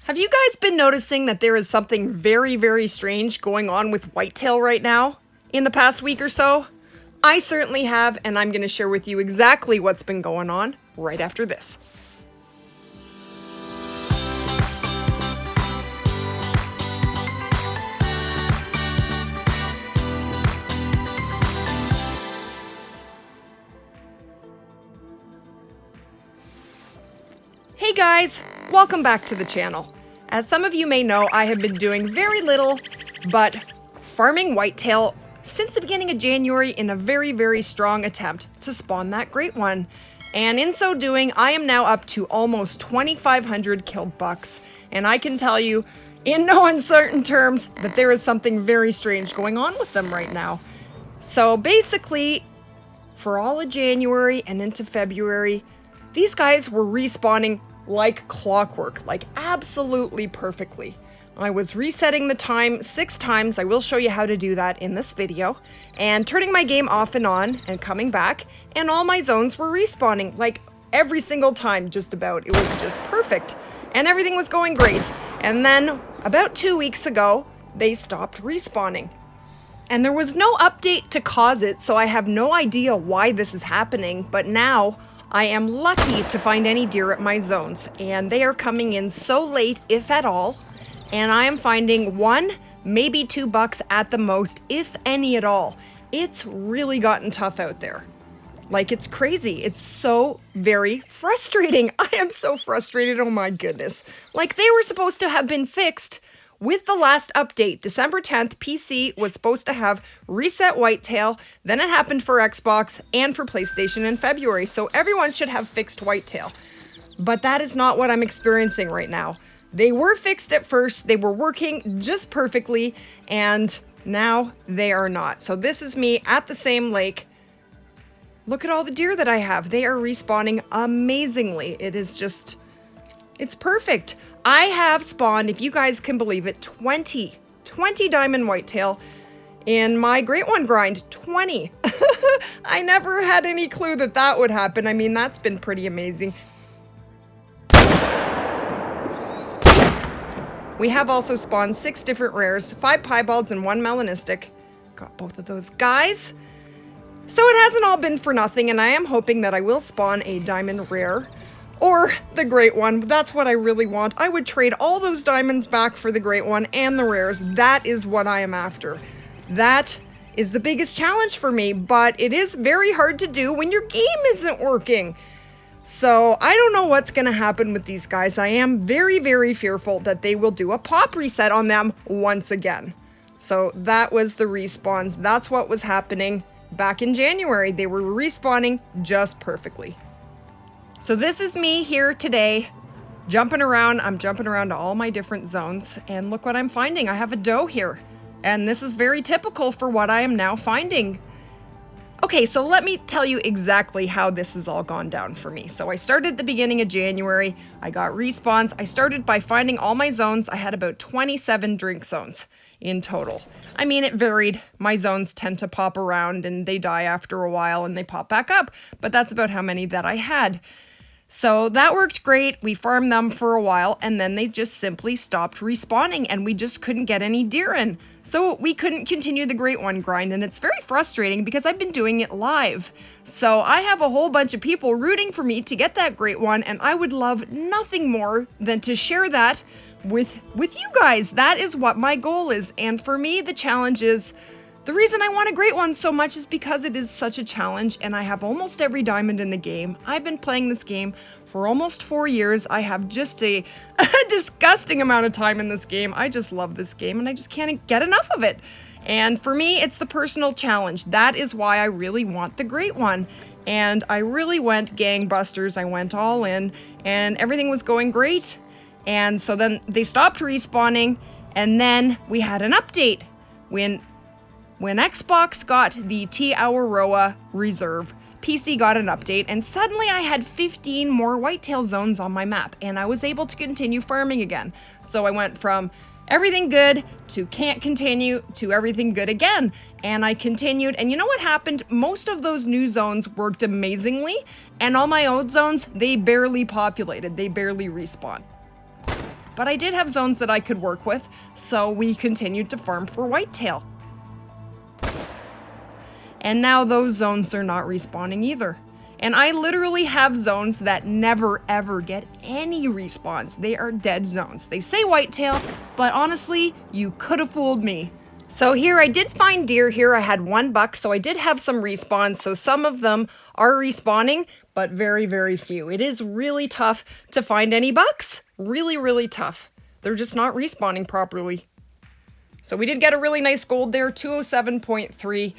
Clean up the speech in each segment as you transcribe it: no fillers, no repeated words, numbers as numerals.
Have you guys been noticing that there is something very, very strange going on with whitetail right now in the past week or so? I certainly have, and I'm going to share with you exactly what's been going on right after this. Hey guys, welcome back to the channel. As some of you may know, I have been doing very little but farming whitetail since the beginning of January in a very, very strong attempt to spawn that great one. And in so doing, I am now up to almost 2,500 killed bucks. And I can tell you, in no uncertain terms, that there is something very strange going on with them right now. So basically, for all of January and into February, these guys were respawning like clockwork, like absolutely perfectly. I was resetting the time 6 times, I will show you how to do that in this video, and turning my game off and on and coming back, and all my zones were respawning, like every single time just about. It was just perfect, and everything was going great. And then, about 2 weeks ago, they stopped respawning. And there was no update to cause it, so I have no idea why this is happening, but now, I am lucky to find any deer at my zones, and they are coming in so late, if at all, and I am finding 1, maybe 2 bucks at the most, if any at all. It's really gotten tough out there. Like, it's crazy. It's so very frustrating. I am so frustrated, oh my goodness. Like, they were supposed to have been fixed with the last update. December 10th, PC was supposed to have reset whitetail, then it happened for Xbox and for PlayStation in February, so everyone should have fixed whitetail. But that is not what I'm experiencing right now. They were fixed at first, they were working just perfectly, and now they are not. So this is me at the same lake. Look at all the deer that I have. They are respawning amazingly. It is just, it's perfect. I have spawned, if you guys can believe it, 20 diamond whitetail in my Great One grind. 20. I never had any clue that that would happen. I mean, that's been pretty amazing. We have also spawned 6 different rares, 5 piebalds and 1 melanistic. Got both of those guys. So it hasn't all been for nothing, and I am hoping that I will spawn a diamond rare. Or the Great One. That's what I really want. I would trade all those diamonds back for the Great One and the rares. That is what I am after. That is the biggest challenge for me, but it is very hard to do when your game isn't working. So I don't know what's going to happen with these guys. I am very, very fearful that they will do a pop reset on them once again. So that was the respawns. That's what was happening back in January. They were respawning just perfectly. So this is me here today, jumping around. I'm jumping around to all my different zones, and look what I'm finding. I have a doe here, and this is very typical for what I am now finding. Okay, so let me tell you exactly how this has all gone down for me. So I started at the beginning of January. I got respawns. I started by finding all my zones. I had about 27 drink zones in total. I mean, it varied. My zones tend to pop around, and they die after a while, and they pop back up, but that's about how many that I had. So that worked great. We farmed them for a while, and then they just simply stopped respawning, and we just couldn't get any deer in. So we couldn't continue the Great One grind, and it's very frustrating because I've been doing it live. So I have a whole bunch of people rooting for me to get that Great One, and I would love nothing more than to share that with you guys. That is what my goal is, and for me, the challenge is, the reason I want a Great One so much is because it is such a challenge, and I have almost every diamond in the game. I've been playing this game for almost 4 years. I have just a disgusting amount of time in this game. I just love this game, and I just can't get enough of it. And for me, it's the personal challenge. That is why I really want the Great One. And I really went gangbusters. I went all in, and everything was going great. And so then they stopped respawning, and then we had an update. When Xbox got the T Awaroa Reserve, PC got an update, and suddenly I had 15 more whitetail zones on my map, and I was able to continue farming again. So I went from everything good to can't continue to everything good again, and I continued, and you know what happened? Most of those new zones worked amazingly, and all my old zones, they barely populated, they barely respawned. but I did have zones that I could work with, so we continued to farm for whitetail. And now those zones are not respawning either. And I literally have zones that never ever get any respawns. They are dead zones. They say whitetail, but honestly, you could have fooled me. So here I did find deer here. I had 1 buck, so I did have some respawns. So some of them are respawning, but very, very few. It is really tough to find any bucks. Really, really tough. They're just not respawning properly. So we did get a really nice gold there, 207.3.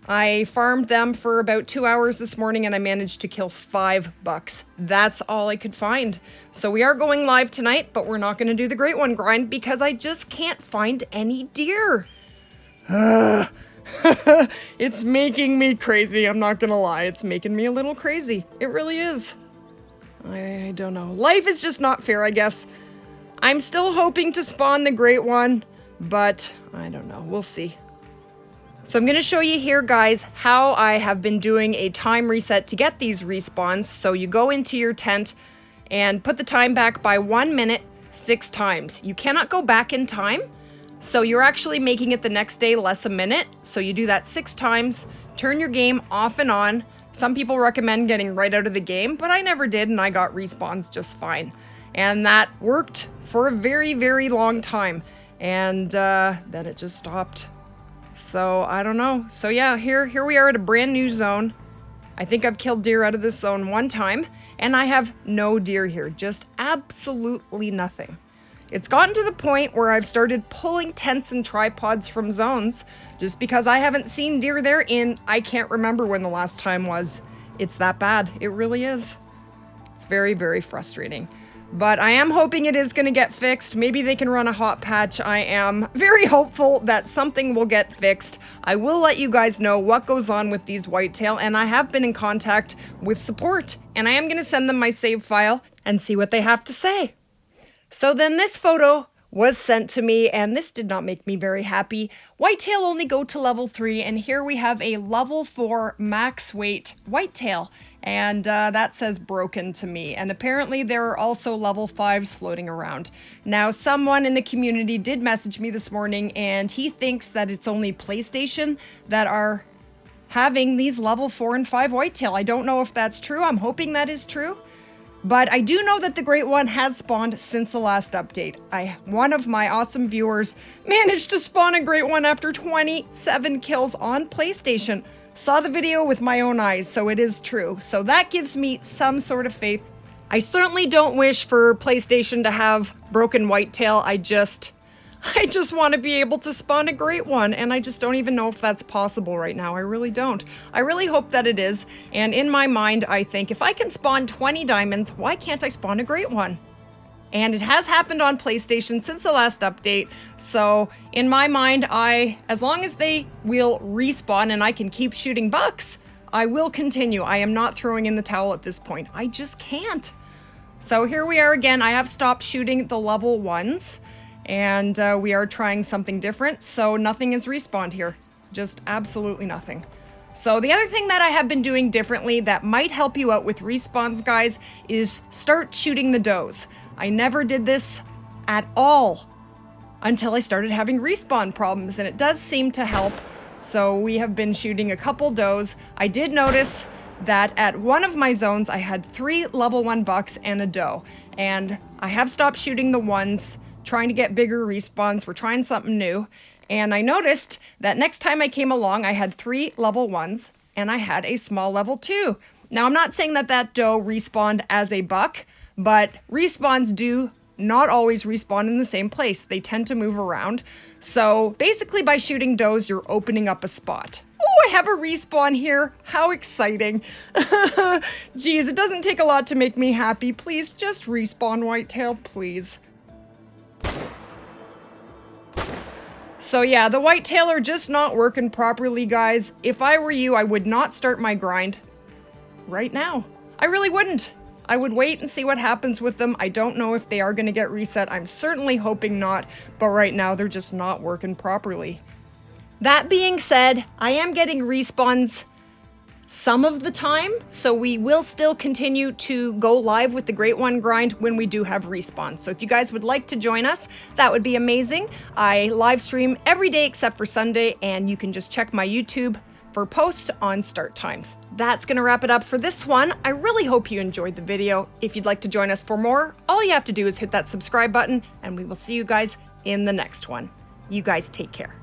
I farmed them for about 2 hours this morning and I managed to kill 5 bucks. That's all I could find. So we are going live tonight, but we're not going to do the Great One grind because I just can't find any deer. It's making me crazy. I'm not going to lie. It's making me a little crazy. It really is. I don't know. Life is just not fair, I guess. I'm still hoping to spawn the Great One, but I don't know. We'll see. So I'm going to show you here, guys, how I have been doing a time reset to get these respawns. So you go into your tent and put the time back by 1 minute 6 times. You cannot go back in time. So you're actually making it the next day less a minute. So you do that 6 times, turn your game off and on. Some people recommend getting right out of the game, but I never did and I got respawns just fine. And that worked for a very, very long time. And then it just stopped. So I don't know. So yeah, here we are at a brand new zone. I think I've killed deer out of this zone 1 time, and I have no deer here, just absolutely nothing. It's gotten to the point where I've started pulling tents and tripods from zones just because I haven't seen deer there in, I can't remember when the last time was. It's that bad. It really is. It's very, very frustrating. But I am hoping it is going to get fixed. Maybe they can run a hot patch. I am very hopeful that something will get fixed. I will let you guys know what goes on with these whitetail, and I have been in contact with support, and I am going to send them my save file and see what they have to say. So then this photo was sent to me, and this did not make me very happy. Whitetail only go to level 3, and here we have a level 4 max weight whitetail, and that says broken to me. And apparently there are also level 5s floating around. Now, someone in the community did message me this morning, and he thinks that it's only PlayStation that are having these level 4 and 5 whitetail. I don't know if that's true. I'm hoping that is true. But I do know that the Great One has spawned since the last update. One of my awesome viewers managed to spawn a Great One after 27 kills on PlayStation. Saw the video with my own eyes, so it is true. So that gives me some sort of faith. I certainly don't wish for PlayStation to have broken whitetail. I just want to be able to spawn a Great One, and I just don't even know if that's possible right now. I really don't. I really hope that it is, and in my mind, I think if I can spawn 20 diamonds, why can't I spawn a Great One? And it has happened on PlayStation since the last update, so in my mind, as long as they will respawn and I can keep shooting bucks, I will continue. I am not throwing in the towel at this point. I just can't. So here we are again. I have stopped shooting the level 1s. And we are trying something different, so nothing is respawned here. Just absolutely nothing. So the other thing that I have been doing differently that might help you out with respawns, guys, is start shooting the does. I never did this at all until I started having respawn problems, and it does seem to help. So we have been shooting a couple does. I did notice that at one of my zones, I had 3 level 1 bucks and a doe, and I have stopped shooting the ones, trying to get bigger respawns. We're trying something new. And I noticed that next time I came along, I had 3 level 1s and I had a small level 2. Now, I'm not saying that that doe respawned as a buck, but respawns do not always respawn in the same place. They tend to move around. So basically by shooting does, you're opening up a spot. Oh, I have a respawn here. How exciting. Geez, it doesn't take a lot to make me happy. Please just respawn, whitetail, please. So yeah, the whitetail are just not working properly, guys. If I were you, I would not start my grind right now. I really wouldn't. I would wait and see what happens with them. I don't know if they are going to get reset. I'm certainly hoping not, but right now they're just not working properly. That being said, I am getting respawns some of the time, so we will still continue to go live with the Great One grind when we do have respawns. So if you guys would like to join us, that would be amazing. I live stream every day except for Sunday, and you can just check my YouTube for posts on start times. That's gonna wrap it up for this one. I really hope you enjoyed the video. If you'd like to join us for more, all you have to do is hit that subscribe button, and we will see you guys in the next one. You guys take care.